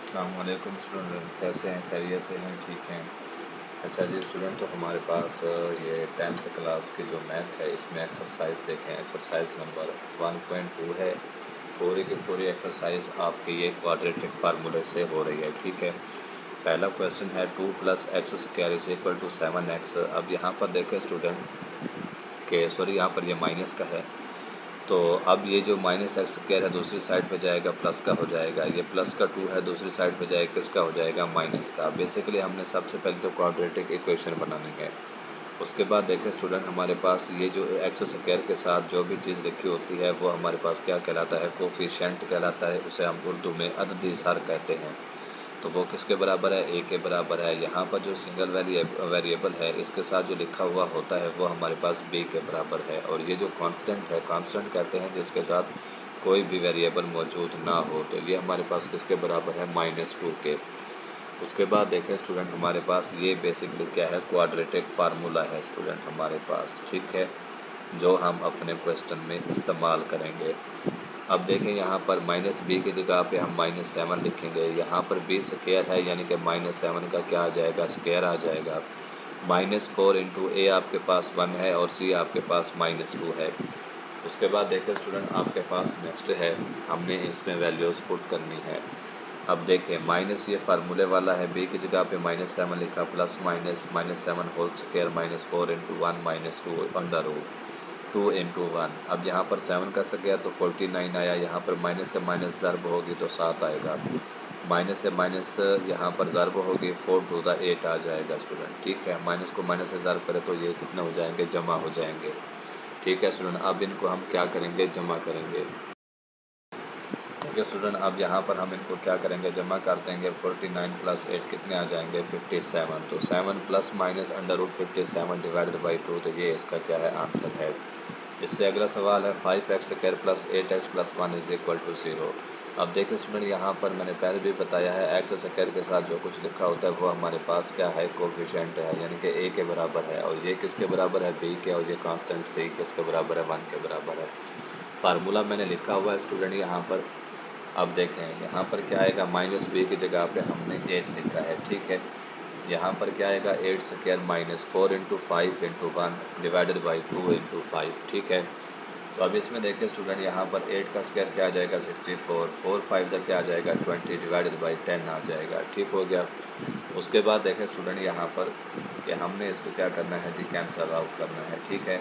अस्सलाम वालेकुम स्टूडेंट, कैसे हैं? खैरियत से हैं? ठीक हैं? अच्छा जी स्टूडेंट, तो हमारे पास ये 10th क्लास की जो मैथ है इसमें एक्सरसाइज देखें। एक्सरसाइज नंबर 1.2 है। पूरी की पूरी एक्सरसाइज आपकी ये क्वाड्रेटिक फार्मूले से हो रही है। ठीक है, पहला क्वेश्चन है 2 + x² is equal to 7x। अब यहाँ पर देखें स्टूडेंट के सॉरी यहाँ पर ये माइनस का है, तो अब ये जो -x² है दूसरी साइड पे जाएगा प्लस का हो जाएगा। ये प्लस का 2 है दूसरी साइड पे जाएगा किसका हो जाएगा? माइनस का। बेसिकली हमने सबसे पहले तो क्वाड्रेटिक इक्वेशन बनानी है। उसके बाद देखें स्टूडेंट, हमारे पास ये जो x² के साथ जो भी चीज़ लिखी होती है वो हमारे पास क्या कहलाता है? कोफिशिएंट कहलाता है। उसे हम उर्दू में अददी सर कहते हैं। तो वो किसके बराबर है? ए के बराबर है। यहाँ पर जो सिंगल वेरिएबल है इसके साथ जो लिखा हुआ होता है वो हमारे पास बी के बराबर है। और ये जो कांस्टेंट है, कांस्टेंट कहते हैं जिसके साथ कोई भी वेरिएबल मौजूद ना हो, तो ये हमारे पास किसके बराबर है? -2 के। उसके बाद देखें स्टूडेंट, हमारे पास ये बेसिकली क्या है? क्वाड्रेटिक फार्मूला है स्टूडेंट हमारे पास। ठीक है, जो हम अपने क्वेश्चन में इस्तेमाल करेंगे। अब देखें यहाँ पर -b की जगह पे हम -7 लिखेंगे। यहाँ पर b स्क्वायर है यानी कि -7 का क्या आ जाएगा? स्क्वायर आ जाएगा। -4 इंटू a आपके पास 1 है और c आपके पास -2 है। उसके बाद देखें स्टूडेंट, आपके पास नेक्स्ट है, हमने इसमें वैल्यूज़ पुट करनी है। अब देखें माइनस ये फार्मूले वाला है, b की जगह पे -7 लिखा, plus minus -7 whole square -4 into 1 -2 under root 2 into 1। अब यहाँ पर 7 का स्क्वायर तो 49 आया। यहाँ पर माइनस से माइनस ज़र्ब होगी तो 7 आएगा। माइनस से माइनस यहाँ पर ज़र्ब होगी 4 टू द 8 आ जाएगा स्टूडेंट। ठीक है, माइनस को माइनस से ज़र्ब करें तो ये कितने हो जाएंगे? जमा हो जाएंगे। ठीक है स्टूडेंट, अब इनको हम क्या करेंगे? जमा करेंगे। ठीक है स्टूडेंट, अब यहाँ पर हम इनको क्या करेंगे? जमा कर देंगे। 49 + 8 कितने आ जाएंगे? 57। तो 7 ± √57 डिवाइडेड बाई 2, तो ये इसका क्या है? आंसर है। इससे अगला सवाल है 5x² + 8x + 1 is equal to 0। अब देखिए स्टूडेंट, यहाँ पर मैंने पहले भी बताया है x² के साथ जो कुछ लिखा होता है वो हमारे पास क्या है? कोफिशिएंट है, यानी कि a के बराबर है। और ये किसके बराबर है? b के। और ये कांस्टेंट c किसके बराबर है? 1 के बराबर है। फार्मूला मैंने लिखा हुआ है स्टूडेंट यहाँ पर। अब देखें यहाँ पर क्या आएगा? -b की जगह पे हमने 8 लिखा है। ठीक है, यहाँ पर क्या आएगा? 8² -4 into 5 into 1 divided by 2 into 5। ठीक है, तो अब इसमें देखिए स्टूडेंट, यहाँ पर 8 का स्क्वायर क्या आ जाएगा? 64। 4 5 का क्या आ जाएगा? 20 डिवाइडेड बाई 10 आ जाएगा। ठीक हो गया। उसके बाद देखें स्टूडेंट यहाँ पर कि हमने इसको क्या करना है जी? कैंसल आउट करना है। ठीक है,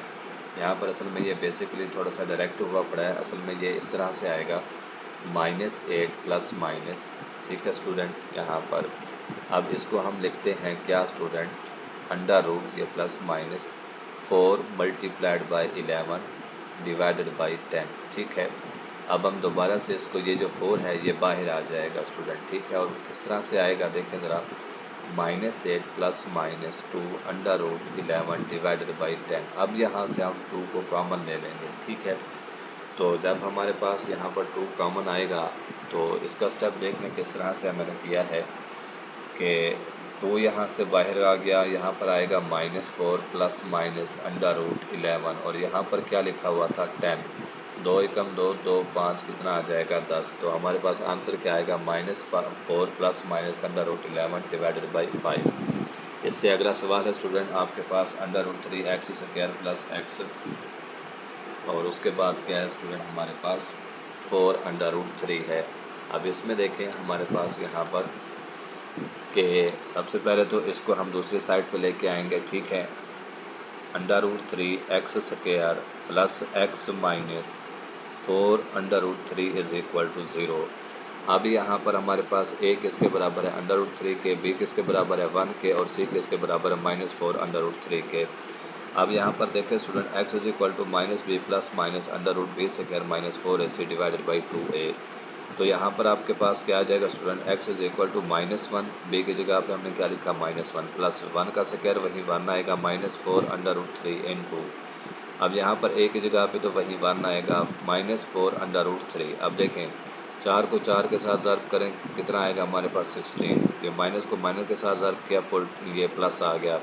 यहाँ पर असल में ये बेसिकली थोड़ा सा डायरेक्ट हुआ पड़ा है। असल में ये इस तरह से आएगा -8 प्लस माइनस। ठीक है स्टूडेंट, यहाँ पर अब इसको हम लिखते हैं क्या स्टूडेंट? अंडर रूट ये प्लस माइनस 4 × 11 डिवाइडेड बाई 10। ठीक है, अब हम दोबारा से इसको, ये जो 4 है ये बाहर आ जाएगा स्टूडेंट। ठीक है, और किस तरह से आएगा देखें ज़रा? -8 plus minus 2 under root 11 divided by 10। अब यहाँ से हम 2 को कॉमन ले लेंगे। ठीक है, तो जब हमारे पास यहाँ पर 2 कॉमन आएगा तो इसका स्टेप देखने किस तरह से मैंने किया है कि 2 यहाँ से बाहर आ गया, यहाँ पर आएगा -4 प्लस माइनस अंडर रूट 11 और यहाँ पर क्या लिखा हुआ था? 10। 2 एकम 2 2 5 कितना आ जाएगा? 10। तो हमारे पास आंसर क्या आएगा? -4 plus minus under root 11 divided by 5। इससे अगला सवाल है स्टूडेंट आपके पास √3x² प्लस x, और उसके बाद क्या है स्टूडेंट? हमारे पास 4√3 है। अब इसमें देखें हमारे पास यहाँ पर कि सबसे पहले तो इसको हम दूसरी साइड पे लेके आएंगे। ठीक है, √3x² plus x minus 4√3 is equal to 0। अब यहाँ पर हमारे पास a किसके बराबर है? √3 के। b किसके बराबर है? 1 के। और c किसके बराबर है? -4√3 के। अब यहाँ पर देखें student, x is equal to -b plus minus √b² -4ac divided by 2a। तो यहाँ पर आपके पास क्या आ जाएगा student? x is equal to -1, b की जगह पे हमने क्या लिखा? -1 प्लस 1 का स्क्वायर वही 1 आएगा -4√3 इंटू। अब यहाँ पर a की जगह पे तो वही 1 आएगा -4√3। अब देखें 4 को 4 के साथ ज़र्ब करें कितना आएगा हमारे पास? 16। ये माइनस को माइनस के साथ ज़र्ब किया, ये प्लस आ गया।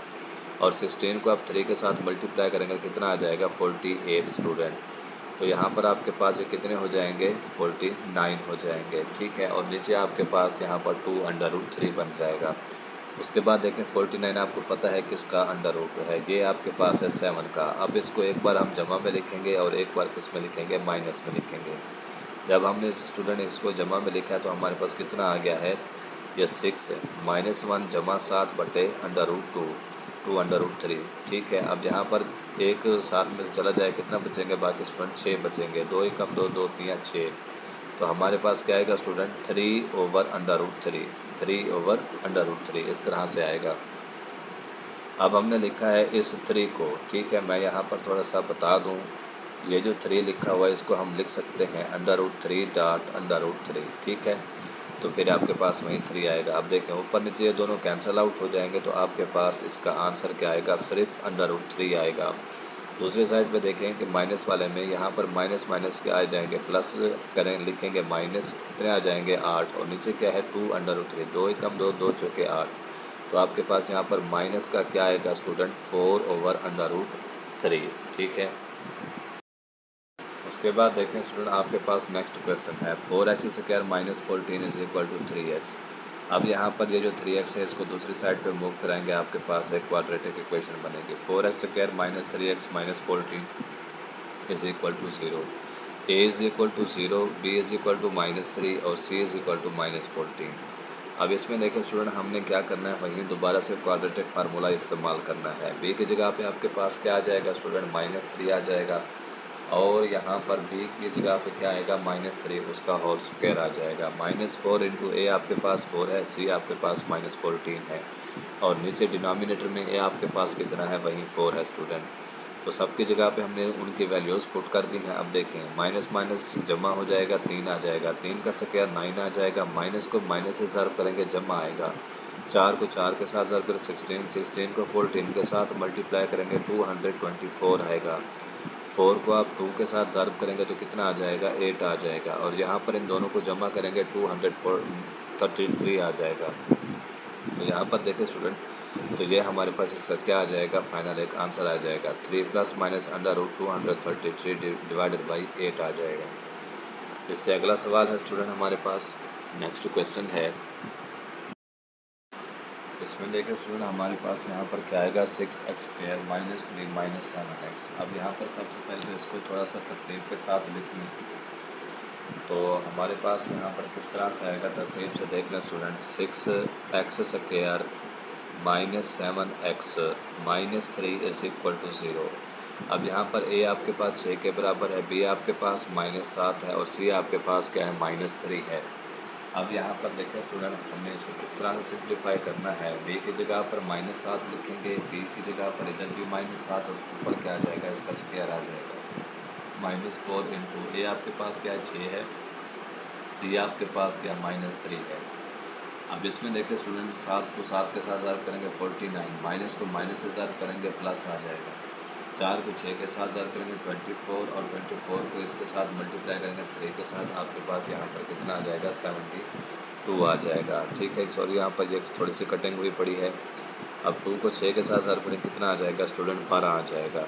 और 16 को आप 3 के साथ मल्टीप्लाई करेंगे कितना आ जाएगा? 48 स्टूडेंट। तो यहाँ पर आपके पास ये कितने हो जाएंगे, 49 हो जाएंगे, ठीक है। और नीचे आपके पास यहाँ पर 2√3 बन जाएगा। उसके बाद देखें 49 आपको पता है किसका अंडर रूट है, ये आपके पास है 7 का। अब इसको एक बार हम जमा में लिखेंगे और एक बार किस में लिखेंगे, माइनस में लिखेंगे। जब हमने स्टूडेंट इसको जमा में लिखा है तो हमारे पास कितना आ गया है, ये 6 है। -1 जमा 7 बटे अंडर रूट 2√3, ठीक है। अब यहाँ पर एक 7 में से चला जाए कितना बचेंगे, बाकी स्टूडेंट 6 बचेंगे। 2 एकम 2, 2 3 6, तो हमारे पास क्या आएगा स्टूडेंट, 3/√3, 3/√3 इस तरह से आएगा। अब हमने लिखा है इस 3 को, ठीक है। मैं यहाँ पर थोड़ा सा बता दूँ, ये जो 3 लिखा हुआ है इसको हम लिख सकते हैं under root 3 dot under root 3, ठीक है। तो फिर आपके पास वहीं 3 आएगा। अब देखें ऊपर नीचे ये दोनों कैंसिल आउट हो जाएंगे, तो आपके पास इसका आंसर क्या आएगा, सिर्फ अंडर रूट 3 आएगा। दूसरी साइड पे देखें कि माइनस वाले में यहाँ पर माइनस माइनस के आ जाएंगे, प्लस करें लिखेंगे माइनस कितने आ जाएंगे, 8, और नीचे क्या है 2√3, 2 एकम 2, 2 चौके 8, तो आपके पास यहाँ पर माइनस का क्या आएगा स्टूडेंट, 4/√3, ठीक है। उसके बाद देखें स्टूडेंट आपके पास नेक्स्ट क्वेश्चन है 4x² minus 14 is equal to 3x। अब यहाँ पर ये जो 3x है इसको दूसरी साइड पे मूव कराएंगे, आपके पास एक क्वाड्रेटिक इक्वेशन बनेगी। 4x² minus 3x minus 14 is equal to 0, a is equal to 0, b is equal to -3 और c इज इक्वल टू -14। अब इसमें देखें स्टूडेंट हमने क्या करना है, वहीं दोबारा से क्वाड्रेटिक फार्मूला इस्तेमाल करना है। b की जगह पे आपके पास क्या आ जाएगा स्टूडेंट, -3 आ जाएगा, और यहाँ पर b की जगह पे क्या आएगा, -3 उसका होल स्क्वायर आ जाएगा। -4 इंटू a आपके पास 4 है, c आपके पास -14 है, और नीचे डिनोमिनेटर में a आपके पास कितना है, वहीं 4 है स्टूडेंट। तो सबकी जगह पे हमने उनकी वैल्यूज़ पुट कर दी हैं। अब देखें माइनस माइनस जमा हो जाएगा, 3 आ जाएगा, 3 का स्क्वायर 9 आ जाएगा, माइनस को माइनस से ज़र्ब करेंगे जमा आएगा, 4 को 4 के साथ ज़र्ब करें 16, 16 को 14 के साथ मल्टीप्लाई करेंगे 224 आएगा, 4 को आप 2 के साथ ज़र्ब करेंगे तो कितना आ जाएगा, 8 आ जाएगा, और यहाँ पर इन दोनों को जमा करेंगे 233 आ जाएगा। तो यहाँ पर देखें स्टूडेंट, तो ये हमारे पास इसका क्या आ जाएगा, फाइनल एक आंसर आ जाएगा 3 + -√233 डिवाइडेड बाई 8 आ जाएगा। इससे अगला सवाल है स्टूडेंट हमारे पास नेक्स्ट क्वेश्चन है, इसमें देखें स्टूडेंट हमारे पास यहाँ पर क्या आएगा, 6x² माइनस 3 माइनस 7x। अब यहाँ पर सबसे पहले तो इसको थोड़ा सा तरतीब के साथ लिख लें, तो हमारे पास यहाँ पर किस तरह से आएगा, तरतीब से देख लें student. 6x² minus 7x minus 3 is equal to 0। अब यहाँ पर a आपके पास 6 के बराबर है, b आपके पास -7 है, और c आपके पास क्या है, -3 है। अब यहाँ पर देखें स्टूडेंट हमने इसको किस तरह से सिंप्लीफाई करना है, b की जगह पर -7 लिखेंगे, b की जगह पर इधर भी -7 और ऊपर क्या आ जाएगा, इसका स्क्वायर आ जाएगा, -4 इंटू a आपके पास क्या है, 6 है, c आपके पास क्या -3 है। अब इसमें देखिए स्टूडेंट 7 को 7 के साथ ज़र्ब करेंगे 49, माइनस को माइनस से ज़र्ब करेंगे प्लस आ जाएगा, 4 को 6 के साथ ज़र्ब करेंगे 24, और 24 को इसके साथ मल्टीप्लाई करेंगे 3 के साथ, आपके पास यहाँ पर कितना आ जाएगा, 72 आ जाएगा, ठीक है। सॉरी यहाँ पर ये थोड़ी सी कटिंग हुई पड़ी है। अब 2 को 6 के साथ ज़र्ब करेंगे कितना आ जाएगा स्टूडेंट, 12 आ जाएगा।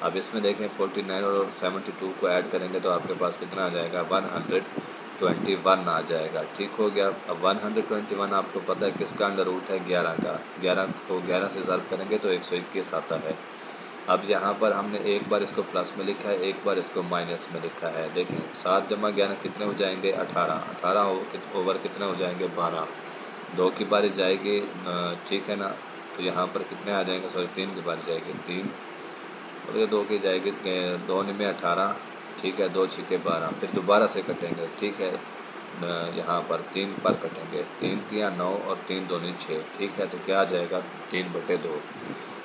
अब इसमें देखें 49 और 72 को ऐड करेंगे तो आपके पास कितना आ जाएगा, 121 आ जाएगा, ठीक हो गया। अब 121 आपको पता है किसका अंडर रूट है, 11 का, 11 को 11 से ज़र्ब करेंगे तो 121 आता है। अब यहाँ पर हमने एक बार इसको प्लस में लिखा है, एक बार इसको माइनस में लिखा है। देखें 7 जमा 11 कितने हो जाएंगे, 18, 18 ओवर कितने हो जाएंगे, 12, 2 की बारी जाएगी, ठीक है ना। तो यहाँ पर कितने आ जाएंगे, सॉरी 3 की बारी जाएगी, 3 और ये 2 की जाएगी, 2 में 18, ठीक है, 2 छिके 12, फिर दोबारा से कटेंगे, ठीक है। यहाँ पर 3 पर कटेंगे, 3 3 9 और 3 दूनी 6, ठीक है। तो क्या आ जाएगा, 3/2।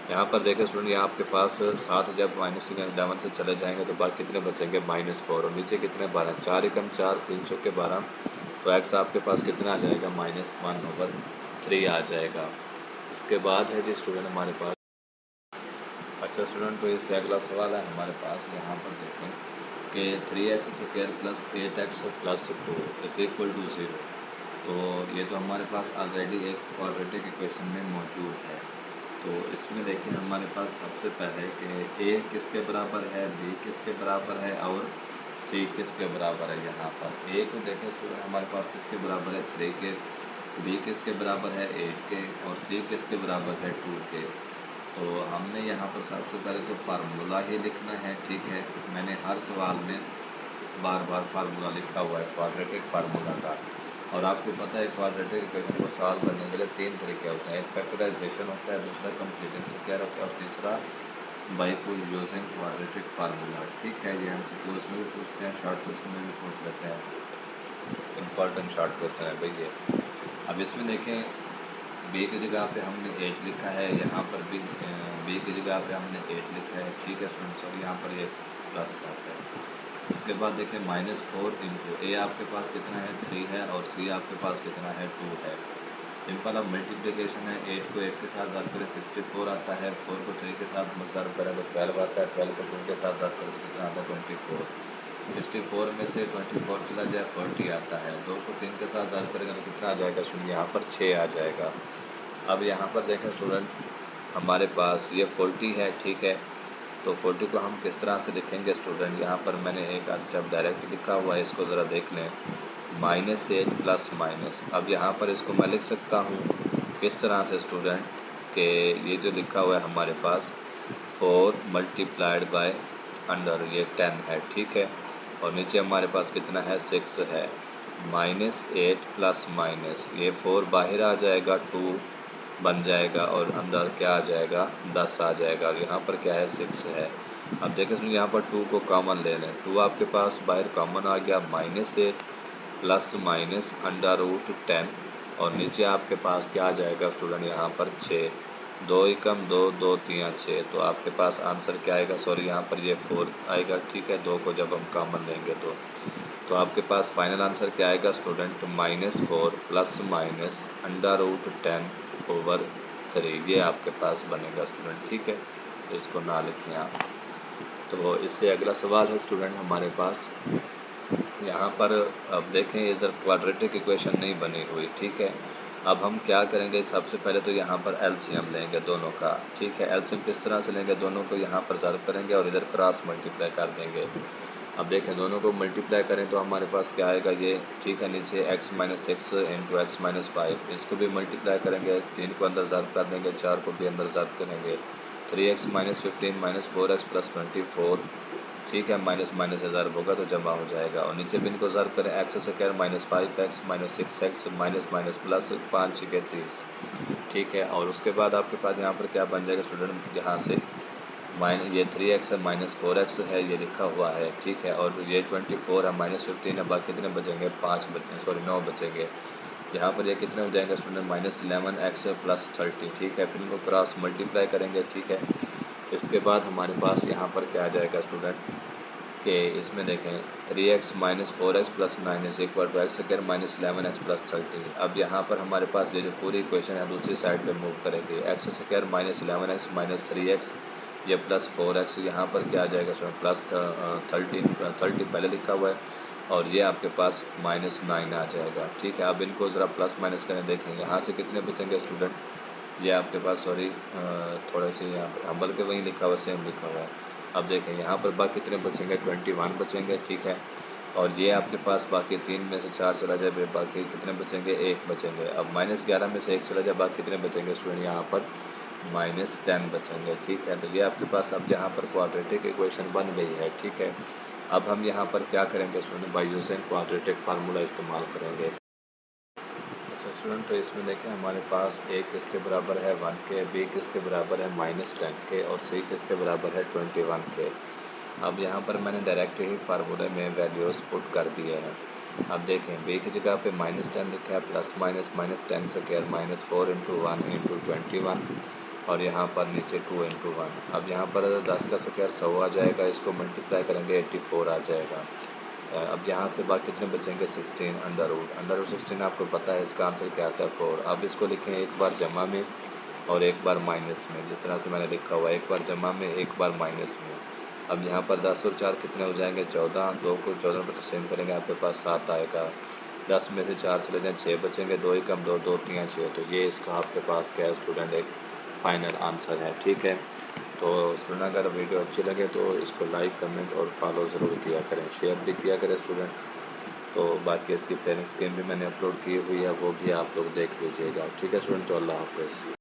यहाँ पर देखें स्टूडेंट, यहाँ आपके पास 7 जब -11 से चले जाएंगे तो बाद कितने बचेंगे, -4, और नीचे कितने 12, 4 एकम 4, 3 चौके 12, तो x आपके पास कितना आ जाएगा, -1/3 आ जाएगा। इसके बाद है जी स्टूडेंट हमारे पास, अच्छा स्टूडेंट, तो इससे अगला सवाल है हमारे पास, यहाँ पर देखें कि 3x² + 8x + 2 is equal to 0। तो ये तो हमारे पास ऑलरेडी एक क्वाड्रेटिक इक्वेशन में मौजूद है। तो इसमें देखिए हमारे पास सबसे पहले कि ए किसके बराबर है, बी किसके बराबर है और सी किसके बराबर है। यहाँ पर ए को देखें स्टूडेंट हमारे पास किसके बराबर है 3 के, बी किसके बराबर है 8 के और सी किसके बराबर है 2 के। तो हमने यहाँ पर सबसे पहले तो फार्मूला ही लिखना है, ठीक है। मैंने हर सवाल में बार बार फार्मूला लिखा हुआ है क्वाड्रेटिक फार्मूला का। और आपको पता है क्वाड्रेटिक इक्वेशन को सॉल्व करने के लिए 3 तरीके होते हैं, एक फैक्टराइजेशन होता है, दूसरा कंप्लीटिंग स्क्वायर होता है और तीसरा बाई यूजिंग क्वाड्रेटिक फार्मूला, ठीक है। ये हमसे क्लोज में भी पूछते हैं, शॉर्ट क्वेश्चन में भी पूछ लेते हैं, इंपॉर्टेंट शॉर्ट क्वेश्चन है भाई ये। अब इसमें देखें बी की जगह पे हमने 8 लिखा है, यहाँ पर भी बी की जगह पे हमने 8 लिखा है, ठीक है स्टूडेंट्स। और यहाँ पर ये प्लस का आता है। उसके बाद देखें -4 इंटू ए आपके पास कितना है 3 है और सी आपके पास कितना है 2 है। सिंपल अब मल्टीप्लिकेशन है, 8 को 8 के साथ ज़ार करें 64 आता है, 4 को 3 के साथ ज़ार करें तो 12 आता है, 12 को 2 के साथ ज़ार करें तो कितना आता है 24। 64 में से 24 चला जाए 40 आता है, 2 को 3 के साथ ज़ार करेंगे तो कितना आ जाएगा स्टूडेंट, यहाँ पर 6 आ जाएगा। अब यहाँ पर देखें स्टूडेंट हमारे पास ये 40 है, ठीक है। तो 40 को हम किस तरह से लिखेंगे स्टूडेंट, यहाँ पर मैंने एक स्टेप डायरेक्ट लिखा हुआ है, इसको ज़रा देख लें। -8 प्लस माइनस, अब यहाँ पर इसको मैं लिख सकता हूँ किस तरह से स्टूडेंट कि ये जो लिखा हुआ है हमारे पास 4 मल्टीप्लाइड बाय अंडर ये 10 है, ठीक है। और नीचे हमारे पास कितना है 6 है। -8 प्लस माइनस ये 4 बाहर आ जाएगा, 2 बन जाएगा और अंदर क्या आ जाएगा 10 आ जाएगा। और यहाँ पर क्या है 6 है। अब देखें सुनिए यहाँ पर 2 को कॉमन ले लें, 2 आपके पास बाहर कॉमन आ गया, -8 प्लस माइनस √10 और नीचे आपके पास क्या आ जाएगा स्टूडेंट यहाँ पर 6, 2 एकम 2, 2 3 6। तो आपके पास आंसर क्या आएगा, सॉरी यहाँ पर ये 4 आएगा, ठीक है। 2 को जब हम कॉमन लेंगे तो आपके पास फाइनल आंसर क्या आएगा स्टूडेंट -4 प्लस माइनस √10/3 ये आपके पास बनेगा स्टूडेंट, ठीक है। तो इसको ना लिखें आप। तो इससे अगला सवाल है स्टूडेंट हमारे पास यहाँ पर, अब देखें इधर क्वाड्रेटिक इक्वेशन नहीं बनी हुई, ठीक है। अब हम क्या करेंगे, सबसे पहले तो यहाँ पर एलसीएम लेंगे दोनों का, ठीक है। एलसीएम किस तरह से लेंगे, दोनों को यहाँ पर ज़र्ब करेंगे और इधर क्रॉस मल्टीप्लाई कर देंगे। अब देखें दोनों को मल्टीप्लाई करें तो हमारे पास क्या आएगा ये, ठीक है। नीचे x - 6 इंटू x - 5, इसको भी मल्टीप्लाई करेंगे, 3 को अंदर ज़र्ब कर देंगे, 4 को भी अंदर ज़र्ब करेंगे, 3x - 15 - 4x प्लस 24, ठीक है। माइनस माइनस से ज़र्ब होगा तो जमा हो जाएगा। और नीचे भी इनको ज़र्ब करें, x square -5x -6x minus minus plus 5 के 30, ठीक है। और उसके बाद आपके पास यहाँ पर क्या बन जाएगा स्टूडेंट, यहाँ से ये 3x है -4x है ये लिखा हुआ है, ठीक है। और ये 24 है -15 है, बाकी कितने बचेंगे 5 बचेंगे, सॉरी 9 बचेंगे। यहाँ पर ये कितने हो जाएंगे स्टूडेंट -11x प्लस 30, ठीक है। फिर इनको क्रॉस मल्टीप्लाई करेंगे, ठीक है। इसके बाद हमारे पास यहाँ पर क्या आ जाएगा स्टूडेंट कि इसमें देखें 3x - 4x प्लस 9 is equal to x square -11x plus 30। अब यहाँ पर हमारे पास ये जो पूरी इक्वेशन है दूसरी साइड पे मूव करेंगे, x स्क्वायर -11x - 3x ये प्लस 4x, यहाँ पर क्या आ जाएगा स्टूडेंट प्लस 30 पहले लिखा हुआ है और ये आपके पास -9 आ जाएगा, ठीक है। अब इनको ज़रा प्लस माइनस करें, देखें यहाँ से कितने बचेंगे स्टूडेंट, ये आपके पास सॉरी थोड़े से यहाँ पर हम बल्कि वहीं लिखा हुआ सेम लिखा हुआ है। अब देखें यहाँ पर बाकी कितने बचेंगे 21 बचेंगे, ठीक है। और ये आपके पास बाकी 3 में से 4 चला जाए, फिर बाकी कितने बचेंगे 1 बचेंगे। अब -11 में से 1 चला जाए, बाकी कितने बचेंगे स्टूडेंट यहाँ पर -10 बचेंगे, ठीक है। तो ये आपके पास अब यहाँ पर क्वाड्रेटिक इक्वेशन बन गई है, ठीक है। अब हम यहाँ पर क्या करेंगे student, by using quadratic formula इस्तेमाल करेंगे। अच्छा स्टूडेंट, तो इसमें देखें हमारे पास a किसके बराबर है 1 के, b किसके बराबर है -10 के और c किसके बराबर है 21 के। अब यहाँ पर मैंने डायरेक्ट ही फार्मूले में वैल्यूज़ पुट कर दिए हैं। अब देखें b की जगह पे -10 लिखा है, plus minus -10 square -4 into 1 into 21 और यहाँ पर नीचे 2 इंटू 1। अब यहाँ पर 10 का स्क्वायर 100 आ जाएगा, इसको मल्टीप्लाई करेंगे 84 आ जाएगा। अब यहाँ से बाकी कितने बचेंगे 16 अंडर रूट 16 आपको पता है इसका आंसर क्या आता है 4। अब इसको लिखें एक बार जमा में और एक बार माइनस में, जिस तरह से मैंने लिखा हुआ है, एक बार जमा में एक बार माइनस में। अब यहाँ पर 10 और 4 कितने हो जाएंगे 14, 2 को 14 पर तकसीम करेंगे आपके पास 7 आएगा। 10 में से 4 चले जाएँ 6 बचेंगे, 2 एकम 2, 2 3 6। तो ये इसका आपके पास क्या है स्टूडेंट एक फाइनल आंसर है, ठीक है। तो स्टूडेंट अगर वीडियो अच्छी लगे तो इसको लाइक, कमेंट और फॉलो ज़रूर किया करें, शेयर भी किया करें स्टूडेंट। तो बाकी इसकी पेरेंट्स स्कीम भी मैंने अपलोड की हुई है, वो भी आप लोग देख लीजिएगा, ठीक है स्टूडेंट। तो अल्लाह हाफ़िज़।